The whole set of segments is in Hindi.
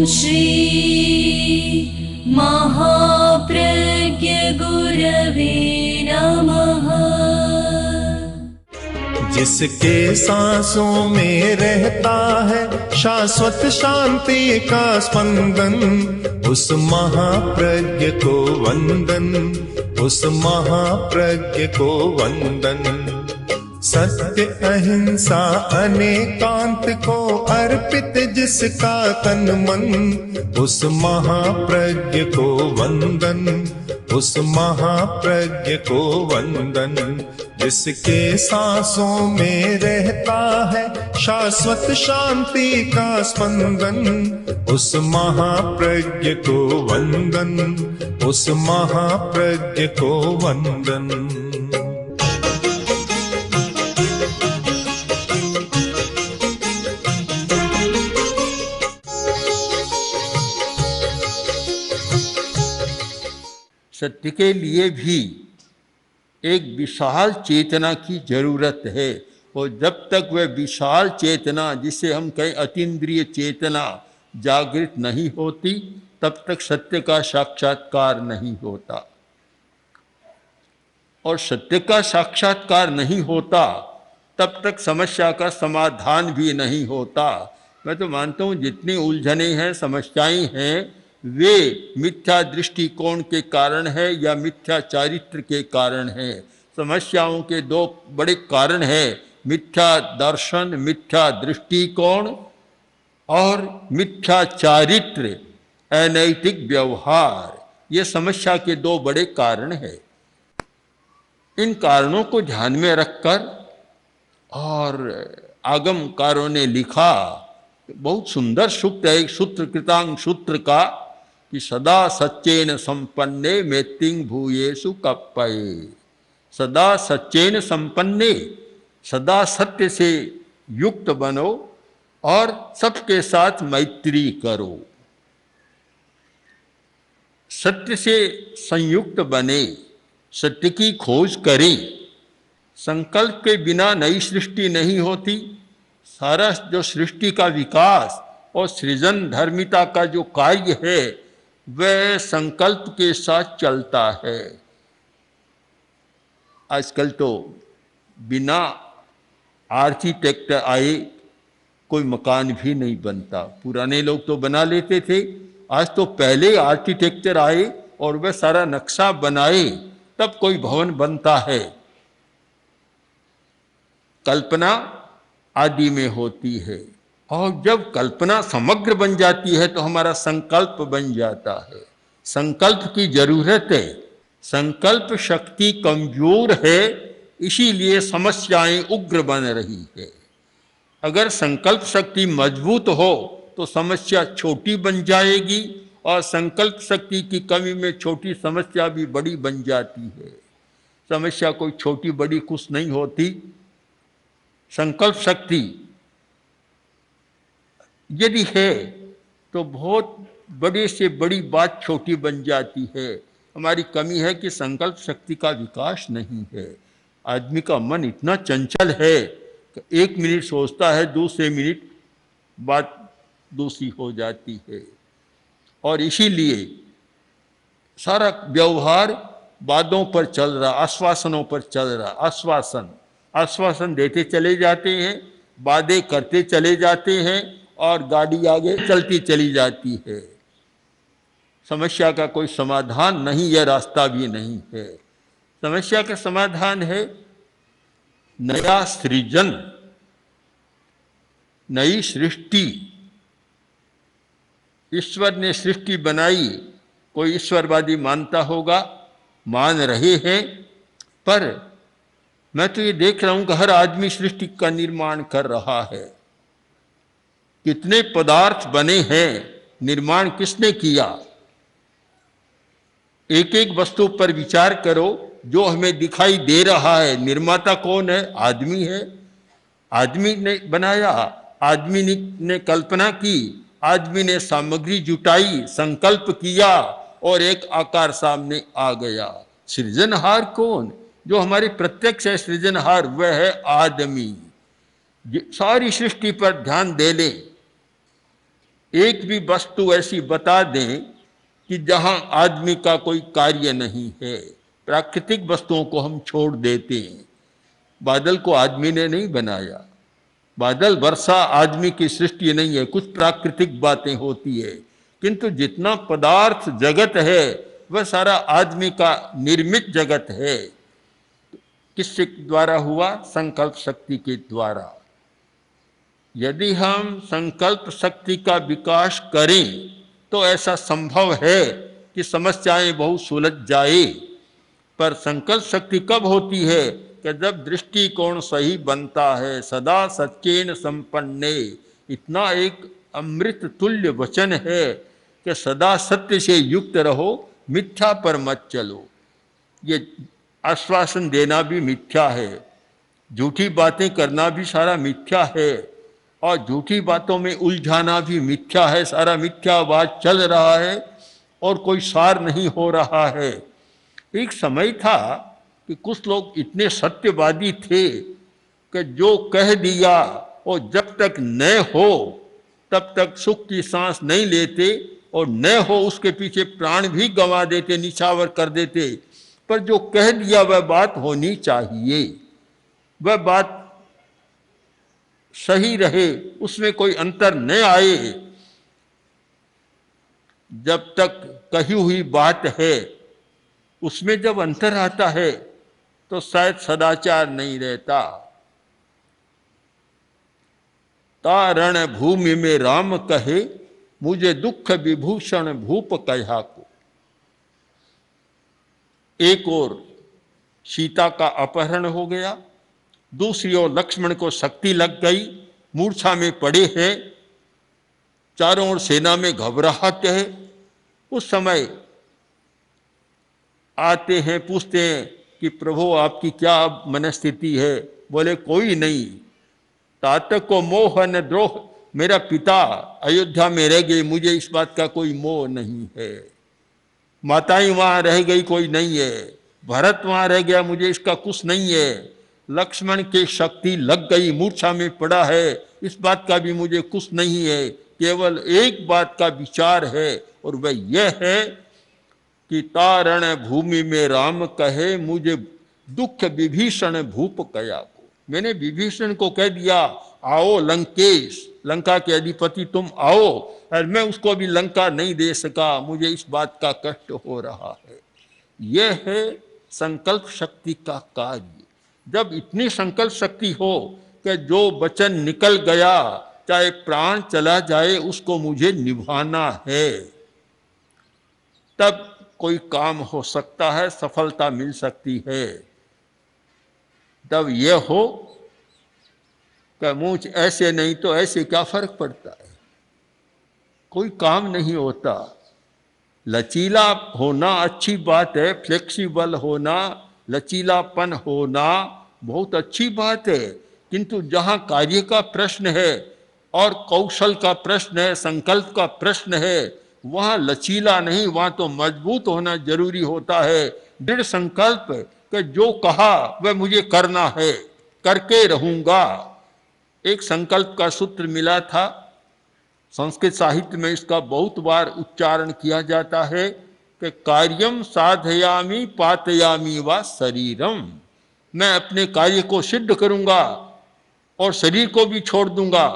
श्री महाप्रज्ञ गुरवे नमः। जिसके सांसों में रहता है शाश्वत शांति का स्पंदन, उस महाप्रज्ञ को वंदन, उस महाप्रज्ञ को वंदन। सत्य अहिंसा अनेकांत को अर्पित जिसका तन मन, उस महाप्रज्ञ को वंदन, उस महाप्रज्ञ को वंदन। जिसके सांसों में रहता है शाश्वत शांति का स्पंदन, उस महाप्रज्ञ को वंदन, उस महाप्रज्ञ को वंदन। सत्य के लिए भी एक विशाल चेतना की जरूरत है, और जब तक वह विशाल चेतना, जिसे हम कहें अतीन्द्रिय चेतना, जागृत नहीं होती, तब तक सत्य का साक्षात्कार नहीं होता। और सत्य का साक्षात्कार नहीं होता तब तक समस्या का समाधान भी नहीं होता। मैं तो मानता हूँ जितनी उलझने हैं, समस्याएं हैं, वे मिथ्या दृष्टिकोण के कारण है या मिथ्या चारित्र के कारण है। समस्याओं के दो बड़े कारण हैं, मिथ्या दर्शन, मिथ्या दृष्टिकोण और मिथ्या चारित्र, अनैतिक व्यवहार। ये समस्या के दो बड़े कारण हैं। इन कारणों को ध्यान में रखकर और आगमकारों ने लिखा, बहुत सुंदर सूक्त है, एक सूत्र कृतांग सूत्र का, कि सदा सच्चेन संपन्ने मेत्तिं भूयेषु कप्पये। सदा सच्चेन संपन्ने, सदा सत्य से युक्त बनो और सबके साथ मैत्री करो। सत्य से संयुक्त बने, सत्य की खोज करें। संकल्प के बिना नई सृष्टि नहीं होती। सारा जो सृष्टि का विकास और सृजन धर्मिता का जो कार्य है, वह संकल्प के साथ चलता है। आजकल तो बिना आर्किटेक्ट आए कोई मकान भी नहीं बनता। पुराने लोग तो बना लेते थे, आज तो पहले आर्किटेक्चर आए और वह सारा नक्शा बनाए तब कोई भवन बनता है। कल्पना आदि में होती है, और जब कल्पना समग्र बन जाती है तो हमारा संकल्प बन जाता है। संकल्प की जरूरत है। संकल्प शक्ति कमजोर है, इसीलिए समस्याएं उग्र बन रही है। अगर संकल्प शक्ति मजबूत हो तो समस्या छोटी बन जाएगी, और संकल्प शक्ति की कमी में छोटी समस्या भी बड़ी बन जाती है। समस्या कोई छोटी बड़ी कुछ नहीं होती। संकल्प शक्ति यदि है तो बहुत बड़े से बड़ी बात छोटी बन जाती है। हमारी कमी है कि संकल्प शक्ति का विकास नहीं है। आदमी का मन इतना चंचल है कि एक मिनट सोचता है, दूसरे मिनट बात दूसरी हो जाती है, और इसीलिए सारा व्यवहार वादों पर चल रहा, आश्वासनों पर चल रहा। आश्वासन देते चले जाते हैं, वादे करते चले जाते हैं, और गाड़ी आगे चलती चली जाती है। समस्या का कोई समाधान नहीं, यह रास्ता भी नहीं है। समस्या का समाधान है नया सृजन, नई सृष्टि। ईश्वर ने सृष्टि बनाई, कोई ईश्वरवादी मानता होगा, मान रहे हैं, पर मैं तो ये देख रहा हूं कि हर आदमी सृष्टि का निर्माण कर रहा है। कितने पदार्थ बने हैं, निर्माण किसने किया? एक एक वस्तु पर विचार करो, जो हमें दिखाई दे रहा है, निर्माता कौन है? आदमी है। आदमी ने बनाया, आदमी ने कल्पना की, आदमी ने सामग्री जुटाई, संकल्प किया, और एक आकार सामने आ गया। सृजनहार कौन? जो हमारे प्रत्यक्ष है सृजनहार, वह है आदमी। सारी सृष्टि पर ध्यान दे लें, एक भी वस्तु ऐसी बता दें कि जहां आदमी का कोई कार्य नहीं है। प्राकृतिक वस्तुओं को हम छोड़ देते हैं। बादल को आदमी ने नहीं बनाया, बादल वर्षा आदमी की सृष्टि नहीं है, कुछ प्राकृतिक बातें होती है, किंतु जितना पदार्थ जगत है वह सारा आदमी का निर्मित जगत है। किसके द्वारा हुआ? संकल्प शक्ति के द्वारा। यदि हम संकल्प शक्ति का विकास करें तो ऐसा संभव है कि समस्याएं बहुत सुलझ जाए। पर संकल्प शक्ति कब होती है? कि जब दृष्टिकोण सही बनता है। सदा सत्येन संपन्ने, इतना एक अमृत तुल्य वचन है कि सदा सत्य से युक्त रहो, मिथ्या पर मत चलो। ये आश्वासन देना भी मिथ्या है, झूठी बातें करना भी सारा मिथ्या है, और झूठी बातों में उलझाना भी मिथ्या है। सारा मिथ्यावाद चल रहा है और कोई सार नहीं हो रहा है। एक समय था कि कुछ लोग इतने सत्यवादी थे कि जो कह दिया और जब तक न हो तब तक सुख की सांस नहीं लेते, और न हो उसके पीछे प्राण भी गंवा देते, निछावर कर देते। पर जो कह दिया वह बात होनी चाहिए, वह बात सही रहे, उसमें कोई अंतर न आए। जब तक कही हुई बात है उसमें जब अंतर आता है तो शायद सदाचार नहीं रहता। तारण भूमि में राम कहे, मुझे दुख विभूषण भूप कहा को। एक ओर सीता का अपहरण हो गया, दूसरी ओर लक्ष्मण को शक्ति लग गई, मूर्छा में पड़े हैं, चारों ओर सेना में घबराहट है। उस समय आते हैं, पूछते हैं कि प्रभु आपकी क्या मनस्थिति है? बोले कोई नहीं, तात को मोह न द्रोह, मेरा पिता अयोध्या में रह गए, मुझे इस बात का कोई मोह नहीं है। माताएं वहां रह गई, कोई नहीं है। भरत वहां रह गया, मुझे इसका कुछ नहीं है। लक्ष्मण के शक्ति लग गई, मूर्छा में पड़ा है, इस बात का भी मुझे कुछ नहीं है। केवल एक बात का विचार है, और वह यह है कि तारण भूमि में राम कहे, मुझे दुख विभीषण भूप कया को। मैंने विभीषण को कह दिया, आओ लंकेश, लंका के अधिपति तुम आओ, और मैं उसको अभी लंका नहीं दे सका, मुझे इस बात का कष्ट हो रहा है। यह है संकल्प शक्ति का कार्य। जब इतनी संकल्प शक्ति हो कि जो वचन निकल गया, चाहे प्राण चला जाए, उसको मुझे निभाना है, तब कोई काम हो सकता है, सफलता मिल सकती है। तब यह हो कि मुझ ऐसे नहीं तो ऐसे, क्या फर्क पड़ता है, कोई काम नहीं होता। लचीला होना अच्छी बात है, फ्लेक्सिबल होना, लचीलापन होना बहुत अच्छी बात है, किंतु जहाँ कार्य का प्रश्न है और कौशल का प्रश्न है, संकल्प का प्रश्न है, वहाँ लचीला नहीं, वहाँ तो मजबूत होना जरूरी होता है। दृढ़ संकल्प कि जो कहा वह मुझे करना है, करके रहूंगा। एक संकल्प का सूत्र मिला था, संस्कृत साहित्य में इसका बहुत बार उच्चारण किया जाता है कि कार्यम साधयामी पातयामी व शरीरम। मैं अपने कार्य को सिद्ध करूंगा और शरीर को भी छोड़ दूंगा।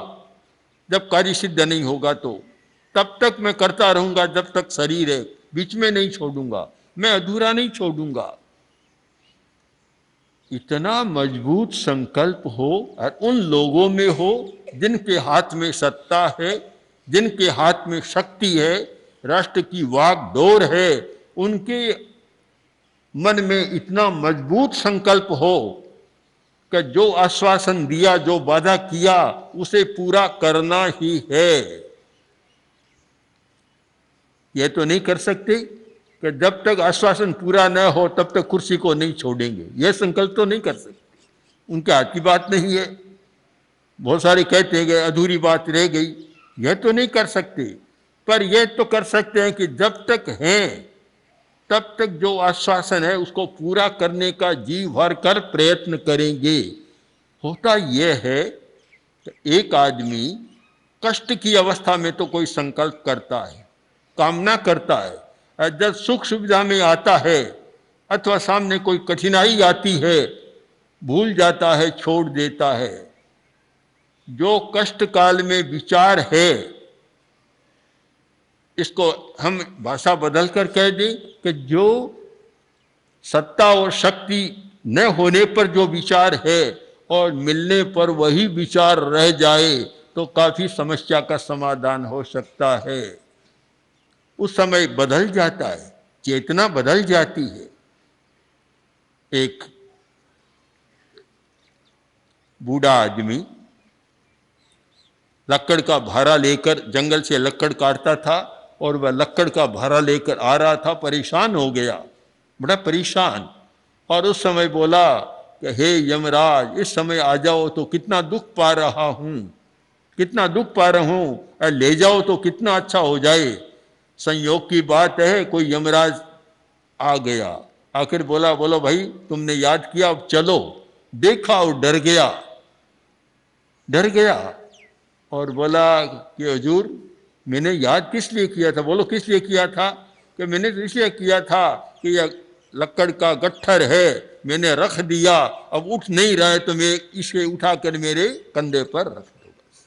जब कार्य सिद्ध नहीं होगा तो तब तक मैं करता रहूंगा जब तक शरीर है, बीच में नहीं छोड़ूंगा, मैं अधूरा नहीं छोड़ूंगा। इतना मजबूत संकल्प हो और उन लोगों में हो जिनके हाथ में सत्ता है, जिनके हाथ में शक्ति है, राष्ट्र की वाक डोर है, उनके मन में इतना मजबूत संकल्प हो कि जो आश्वासन दिया, जो वादा किया, उसे पूरा करना ही है। यह तो नहीं कर सकते कि जब तक आश्वासन पूरा न हो तब तक कुर्सी को नहीं छोड़ेंगे, यह संकल्प तो नहीं कर सकते, उनके हाथ की बात नहीं है। बहुत सारे कहते हैं अधूरी बात रह गई, यह तो नहीं कर सकते। पर यह तो कर सकते हैं कि जब तक हैं तब तक जो आश्वासन है उसको पूरा करने का जी भर कर प्रयत्न करेंगे। होता यह है कि एक आदमी कष्ट की अवस्था में तो कोई संकल्प करता है, कामना करता है, और जब सुख सुविधा में आता है अथवा सामने कोई कठिनाई आती है भूल जाता है, छोड़ देता है। जो कष्ट काल में विचार है, इसको हम भाषा बदल कर कह दें कि जो सत्ता और शक्ति न होने पर जो विचार है और मिलने पर वही विचार रह जाए तो काफी समस्या का समाधान हो सकता है। उस समय बदल जाता है, चेतना बदल जाती है। एक बूढ़ा आदमी लकड़ का भारा लेकर जंगल से लकड़ काटता था और वह लकड़ का भारा लेकर आ रहा था, परेशान हो गया, बड़ा परेशान। और उस समय बोला कि हे यमराज, इस समय आ जाओ तो कितना दुख पा रहा हूं, कितना दुख पा रहा हूं, ले जाओ तो कितना अच्छा हो जाए। संयोग की बात है, कोई यमराज आ गया, आखिर बोला, बोलो भाई तुमने याद किया, अब चलो। देखा और डर गया, डर गया और बोला कि हुजूर मैंने याद किस लिए किया था? बोलो किस लिए किया था? कि मैंने तो इसलिए किया था कि यह लकड़ का गट्ठर है, मैंने रख दिया, अब उठ नहीं रहा है तो मैं इसे उठाकर मेरे कंधे पर रख दो। बस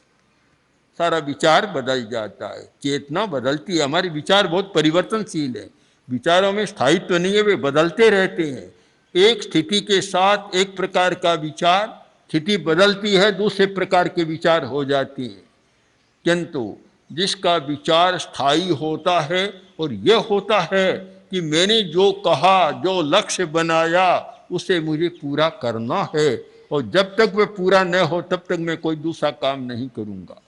सारा विचार बदल जाता है, चेतना बदलती है। हमारे विचार बहुत परिवर्तनशील है, विचारों में स्थायित्व नहीं है, वे बदलते रहते हैं। एक स्थिति के साथ एक प्रकार का विचार, स्थिति बदलती है दूसरे प्रकार के विचार हो जाती है। किंतु जिसका विचार स्थायी होता है और यह होता है कि मैंने जो कहा, जो लक्ष्य बनाया, उसे मुझे पूरा करना है और जब तक वह पूरा न हो तब तक मैं कोई दूसरा काम नहीं करूंगा।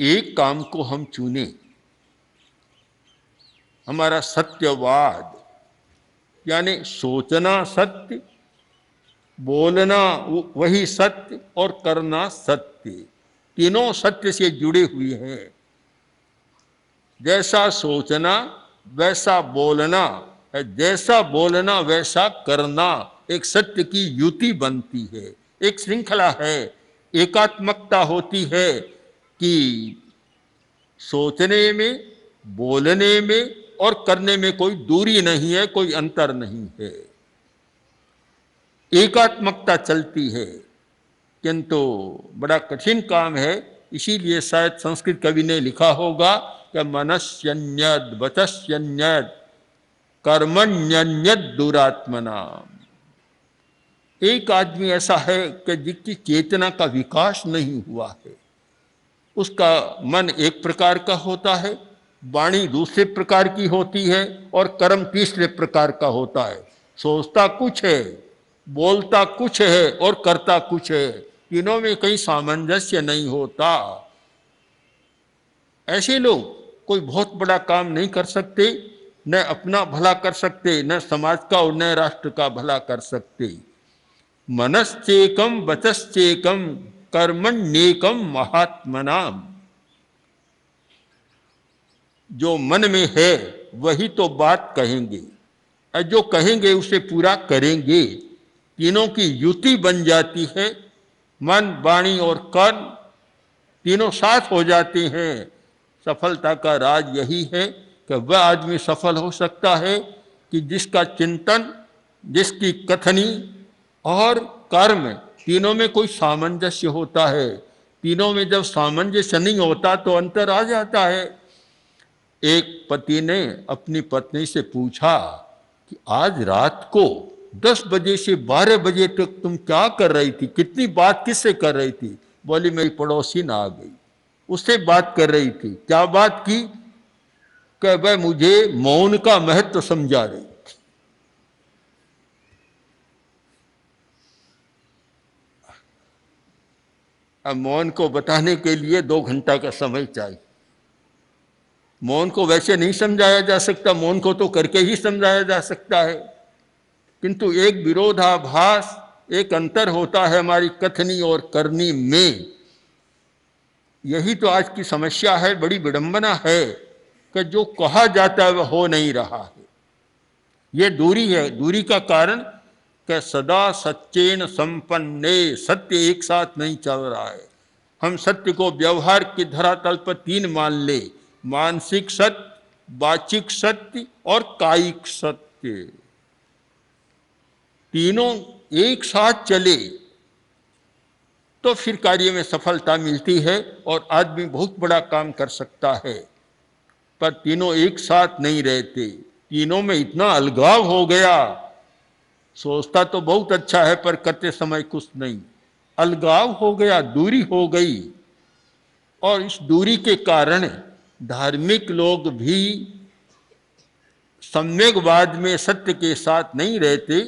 एक काम को हम चुने, हमारा सत्यवाद, यानी सोचना सत्य, बोलना वही सत्य और करना सत्य, तीनों सत्य से जुड़े हुए हैं। जैसा सोचना वैसा बोलना, जैसा बोलना वैसा करना, एक सत्य की युति बनती है, एक श्रृंखला है, एकात्मकता होती है कि सोचने में, बोलने में और करने में कोई दूरी नहीं है, कोई अंतर नहीं है, एकात्मकता चलती है। किंतु बड़ा कठिन काम है, इसीलिए शायद संस्कृत कवि ने लिखा होगा कि मनस्यन्यद वचस्यन्यद कर्मण्यन्यद दुरात्मना। एक आदमी ऐसा है कि जिसकी चेतना का विकास नहीं हुआ है, उसका मन एक प्रकार का होता है, वाणी दूसरे प्रकार की होती है और कर्म तीसरे प्रकार का होता है। सोचता कुछ है, बोलता कुछ है और करता कुछ है, तीनों में कहीं सामंजस्य नहीं होता। ऐसे लोग कोई बहुत बड़ा काम नहीं कर सकते, न अपना भला कर सकते, न समाज का और न राष्ट्र का भला कर सकते। मनश्चेकम वचश्चेकम कर्मण्येकम महात्मनाम। जो मन में है वही तो बात कहेंगे और जो कहेंगे उसे पूरा करेंगे। तीनों की युति बन जाती है, मन, वाणी और कर्म तीनों साथ हो जाते हैं। सफलता का राज यही है कि वह आदमी सफल हो सकता है कि जिसका चिंतन, जिसकी कथनी और कर्म तीनों में कोई सामंजस्य होता है। तीनों में जब सामंजस्य नहीं होता तो अंतर आ जाता है। एक पति ने अपनी पत्नी से पूछा कि आज रात को 10 बजे से 12 बजे तक तुम क्या कर रही थी, कितनी बात किससे कर रही थी? बोली मेरी पड़ोसी आ गई, उससे बात कर रही थी। क्या बात की? कि वह मुझे मौन का महत्व समझा रही थी। अब मौन को बताने के लिए 2 घंटा का समय चाहिए। मौन को वैसे नहीं समझाया जा सकता, मौन को तो करके ही समझाया जा सकता है। किंतु एक विरोधाभास, एक अंतर होता है हमारी कथनी और करनी में। यही तो आज की समस्या है, बड़ी विडंबना है कि जो कहा जाता है वह हो नहीं रहा है। ये दूरी है। दूरी का कारण कि सदा सच्चेन संपन्ने, सत्य एक साथ नहीं चल रहा है। हम सत्य को व्यवहार के धरातल पर तीन मान ले, मानसिक सत्य, वाचिक सत्य और कायिक सत्य। तीनों एक साथ चले तो फिर कार्य में सफलता मिलती है और आदमी बहुत बड़ा काम कर सकता है। पर तीनों एक साथ नहीं रहते, तीनों में इतना अलगाव हो गया, सोचता तो बहुत अच्छा है पर करते समय कुछ नहीं, अलगाव हो गया, दूरी हो गई। और इस दूरी के कारण धार्मिक लोग भी सम्यकवाद में सत्य के साथ नहीं रहते,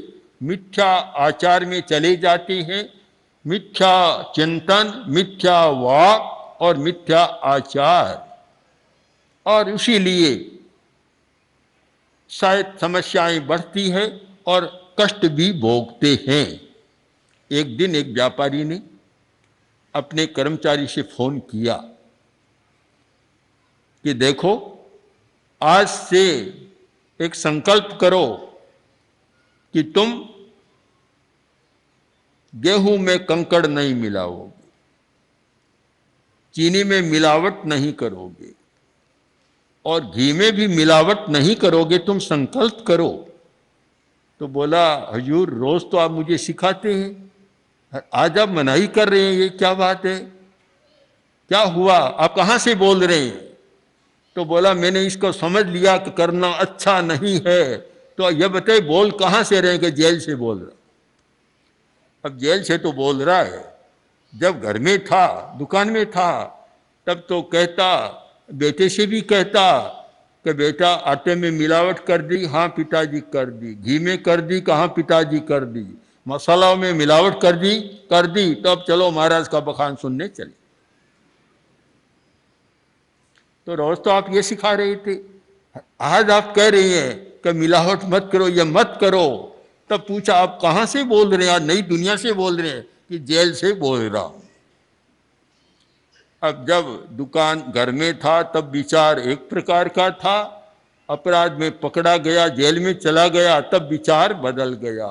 मिथ्या आचार में चले जाते हैं, मिथ्या चिंतन, मिथ्या वाक और मिथ्या आचार। और इसीलिए शायद समस्याएं बढ़ती है और कष्ट भी भोगते हैं। एक दिन एक व्यापारी ने अपने कर्मचारी से फोन किया कि देखो, आज से एक संकल्प करो कि तुम गेहूं में कंकड़ नहीं मिलाओगे, चीनी में मिलावट नहीं करोगे और घी में भी मिलावट नहीं करोगे, तुम संकल्प करो। तो बोला, हुजूर रोज तो आप मुझे सिखाते हैं, आज आप मनाही कर रहे हैं, ये क्या बात है, क्या हुआ, आप कहाँ से बोल रहे हैं? तो बोला, मैंने इसको समझ लिया कि करना अच्छा नहीं है। तो ये बताए बोल कहाँ से रहे? कि जेल से बोल रहा। अब जेल से तो बोल रहा है, जब घर में था, दुकान में था, तब तो कहता, बेटे से भी कहता कि बेटा आटे में मिलावट कर दी, हाँ पिताजी कर दी, घी में कर दी, कहाँ पिताजी कर दी, मसालों में मिलावट कर दी, तो अब चलो महाराज का बखान सुनने चले। तो रोज तो आप ये सिखा रहे थे, आज आप कह रहे हैं कि मिलावट मत करो, ये मत करो। तब पूछा, आप कहाँ से बोल रहे हैं? आज नई दुनिया से बोल रहे हैं? कि जेल से बोल रहा हूं। अब जब दुकान घर में था तब विचार एक प्रकार का था, अपराध में पकड़ा गया, जेल में चला गया, तब विचार बदल गया।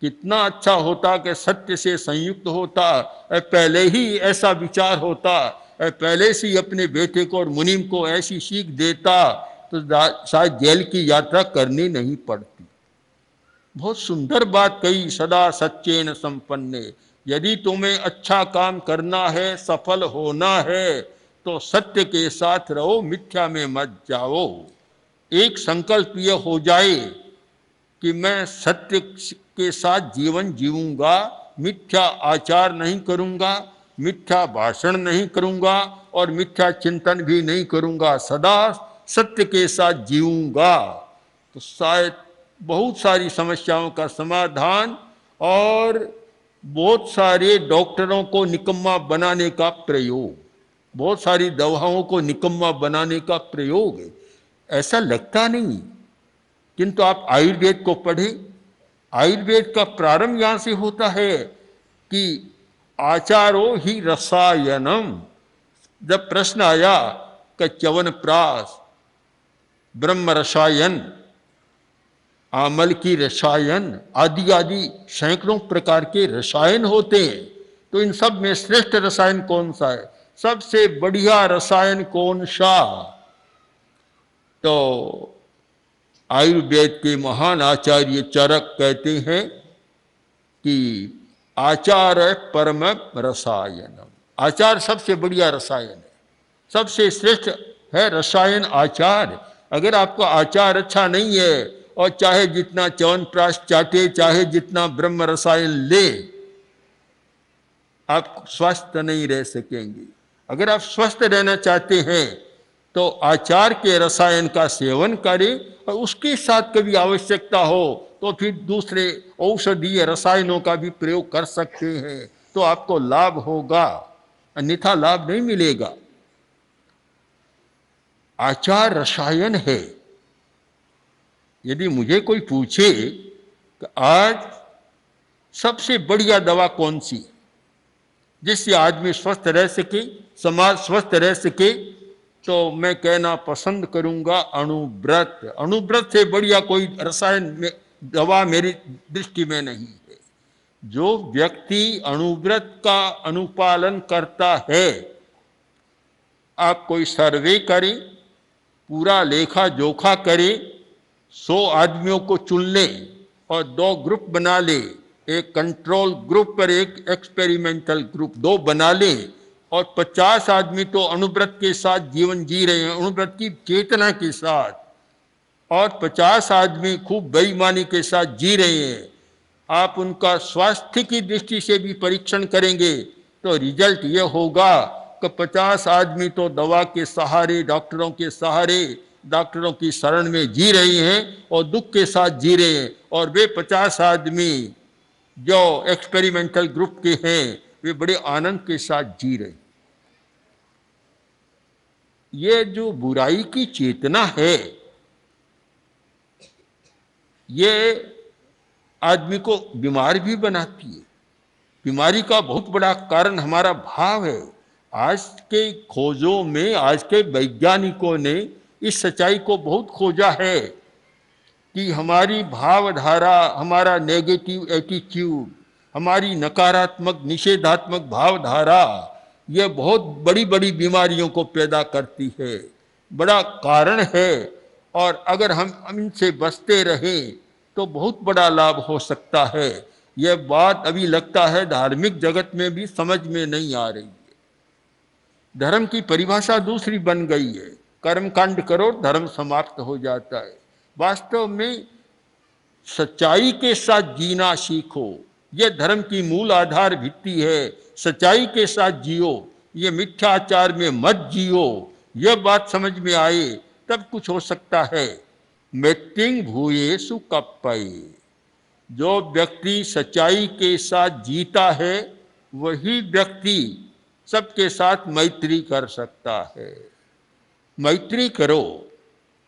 कितना अच्छा होता कि सत्य से संयुक्त होता, पहले ही ऐसा विचार होता, पहले से ही अपने बेटे को और मुनीम को ऐसी सीख देता तो शायद जेल की यात्रा करनी नहीं पड़ती। बहुत सुंदर बात कही, सदा सच्चेन संपन्ने। यदि तुम्हें अच्छा काम करना है, सफल होना है, तो सत्य के साथ रहो, मिथ्या में मत जाओ। एक संकल्प यह हो जाए कि मैं सत्य के साथ जीवन जीऊंगा, मिथ्या आचार नहीं करूंगा, मिथ्या भाषण नहीं करूंगा और मिथ्या चिंतन भी नहीं करूंगा, सदा सत्य के साथ जीऊंगा, तो शायद बहुत सारी समस्याओं का समाधान और बहुत सारे डॉक्टरों को निकम्मा बनाने का प्रयोग, बहुत सारी दवाओं को निकम्मा बनाने का प्रयोग है। ऐसा लगता नहीं, किंतु आप आयुर्वेद को पढ़ें, आयुर्वेद का प्रारंभ यहाँ से होता है कि आचारो ही रसायनम। जब प्रश्न आया कि च्यवनप्राश, ब्रह्म रसायन, आमल की रसायन आदि आदि सैकड़ों प्रकार के रसायन होते हैं, तो इन सब में श्रेष्ठ रसायन कौन सा है, सबसे बढ़िया रसायन कौन सा? तो आयुर्वेद के महान आचार्य चरक कहते हैं कि आचार परम रसायनम, आचार सबसे बढ़िया रसायन है, सबसे श्रेष्ठ है रसायन आचार। अगर आपका आचार अच्छा नहीं है और चाहे जितना च्यवनप्राश चाटे, चाहे जितना ब्रह्म रसायन ले, आप स्वस्थ नहीं रह सकेंगे। अगर आप स्वस्थ रहना चाहते हैं तो आचार के रसायन का सेवन करें और उसके साथ कभी आवश्यकता हो तो फिर दूसरे औषधीय रसायनों का भी प्रयोग कर सकते हैं, तो आपको लाभ होगा, अन्यथा लाभ नहीं मिलेगा। आचार रसायन है। यदि मुझे कोई पूछे कि आज सबसे बढ़िया दवा कौन सी जिससे आदमी स्वस्थ रह सके, समाज स्वस्थ रह सके, तो मैं कहना पसंद करूंगा अणुव्रत। अणुव्रत से बढ़िया कोई रसायन में दवा मेरी दृष्टि में नहीं है। जो व्यक्ति अणुव्रत का अनुपालन करता है, आप कोई सर्वे करें, पूरा लेखा जोखा करें, 100 आदमियों को चुन लें और 2 ग्रुप बना ले, एक कंट्रोल ग्रुप और एक एक्सपेरिमेंटल ग्रुप, 2 बना लें, और 50 आदमी तो अणुव्रत के साथ जीवन जी रहे हैं, अणुव्रत की चेतना के साथ, और 50 आदमी खूब बेईमानी के साथ जी रहे हैं। आप उनका स्वास्थ्य की दृष्टि से भी परीक्षण करेंगे तो रिजल्ट ये होगा कि 50 आदमी तो दवा के सहारे, डॉक्टरों के सहारे, डॉक्टरों की शरण में जी रहे हैं और दुख के साथ जी रहे हैं, और वे 50 आदमी जो एक्सपेरिमेंटल ग्रुप के हैं वे बड़े आनंद के साथ जी रहे हैं। ये जो बुराई की चेतना है, ये आदमी को बीमार भी बनाती है। बीमारी का बहुत बड़ा कारण हमारा भाव है। आज के खोजों में, आज के वैज्ञानिकों ने इस सच्चाई को बहुत खोजा है कि हमारी भावधारा, हमारा नेगेटिव एटीट्यूड, हमारी नकारात्मक निषेधात्मक भावधारा, ये बहुत बड़ी बड़ी बीमारियों को पैदा करती है, बड़ा कारण है। और अगर हम इनसे बचते रहें तो बहुत बड़ा लाभ हो सकता है। यह बात अभी लगता है धार्मिक जगत में भी समझ में नहीं आ रही है। धर्म की परिभाषा दूसरी बन गई है, कर्मकांड करो धर्म समाप्त हो जाता है। वास्तव में सच्चाई के साथ जीना सीखो, यह धर्म की मूल आधार भित्ति है। सच्चाई के साथ जियो, ये मिथ्याचार में मत जियो। यह बात समझ में आए तब कुछ हो सकता है। मेत्तिंग भूयेषु कप्पये, जो व्यक्ति सच्चाई के साथ जीता है वही व्यक्ति सबके साथ मैत्री कर सकता है। मैत्री करो,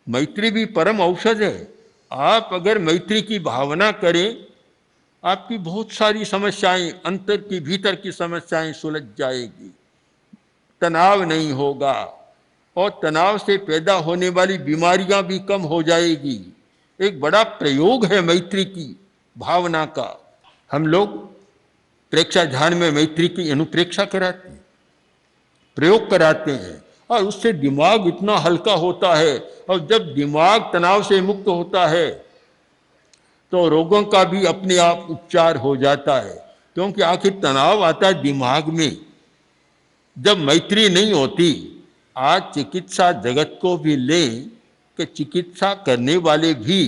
मैत्री भी परम औषध है। आप अगर मैत्री की भावना करें, आपकी बहुत सारी समस्याएं, अंतर की भीतर की समस्याएं सुलझ जाएगी, तनाव नहीं होगा और तनाव से पैदा होने वाली बीमारियां भी कम हो जाएगी। एक बड़ा प्रयोग है मैत्री की भावना का। हम लोग प्रेक्षा ध्यान में मैत्री की अनुप्रेक्षा कराते हैं, प्रयोग कराते हैं, और उससे दिमाग इतना हल्का होता है। और जब दिमाग तनाव से मुक्त होता है तो रोगों का भी अपने आप उपचार हो जाता है, क्योंकि आखिर तनाव आता है दिमाग में जब मैत्री नहीं होती। आज चिकित्सा जगत को भी लें कि चिकित्सा करने वाले भी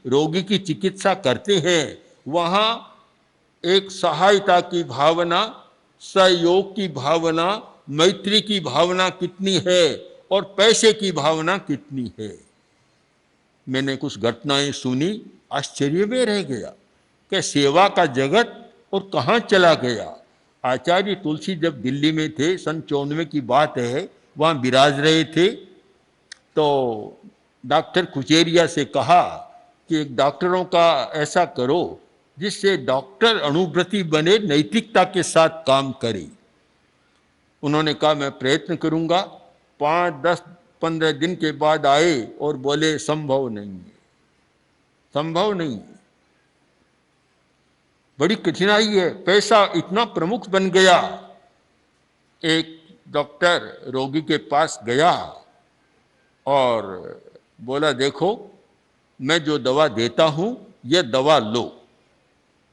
रोगी की चिकित्सा करते हैं, वहाँ एक सहायता की भावना, सहयोग की भावना, मैत्री की भावना कितनी है और पैसे की भावना कितनी है। मैंने कुछ घटनाएं सुनी, आश्चर्य में रह गया कि सेवा का जगत और कहाँ चला गया। आचार्य तुलसी जब दिल्ली में थे, सन 94 की बात है, वहाँ विराज रहे थे, तो डॉक्टर कुचेरिया से कहा कि एक डॉक्टरों का ऐसा करो जिससे डॉक्टर अणुव्रती बने, नैतिकता के साथ काम करे। उन्होंने कहा मैं प्रयत्न करूंगा। 5, 10, 15 दिन के बाद आए और बोले संभव नहीं है, संभव नहीं है, बड़ी कठिनाई है, पैसा इतना प्रमुख बन गया। एक डॉक्टर रोगी के पास गया और बोला देखो मैं जो दवा देता हूं ये दवा लो,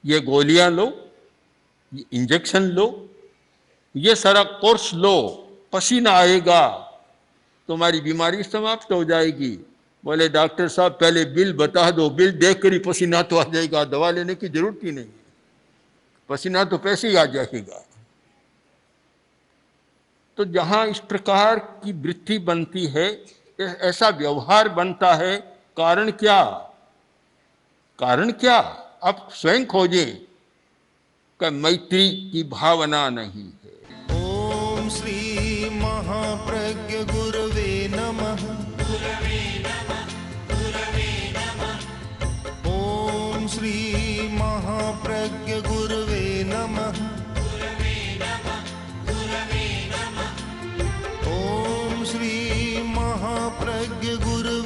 ये गोलियां लो, ये इंजेक्शन लो, ये सारा कोर्स लो, पसीना आएगा, तुम्हारी बीमारी समाप्त हो जाएगी। बोले डॉक्टर साहब पहले बिल बता दो, बिल देख कर ही पसीना तो आ जाएगा, दवा लेने की जरूरत ही नहीं, पसीना तो पैसे ही आ जाएगा। तो जहां इस प्रकार की वृत्ति बनती है, ऐसा व्यवहार बनता है, कारण क्या? कारण क्या? आप स्वयं खोजें कि मैत्री की भावना नहीं है। ओम श्री महाप्रज्ञ गुरवे नमः। ओम श्री महाप्रज्ञ गुरवे नमः। ओम श्री महाप्रज्ञ गुरवे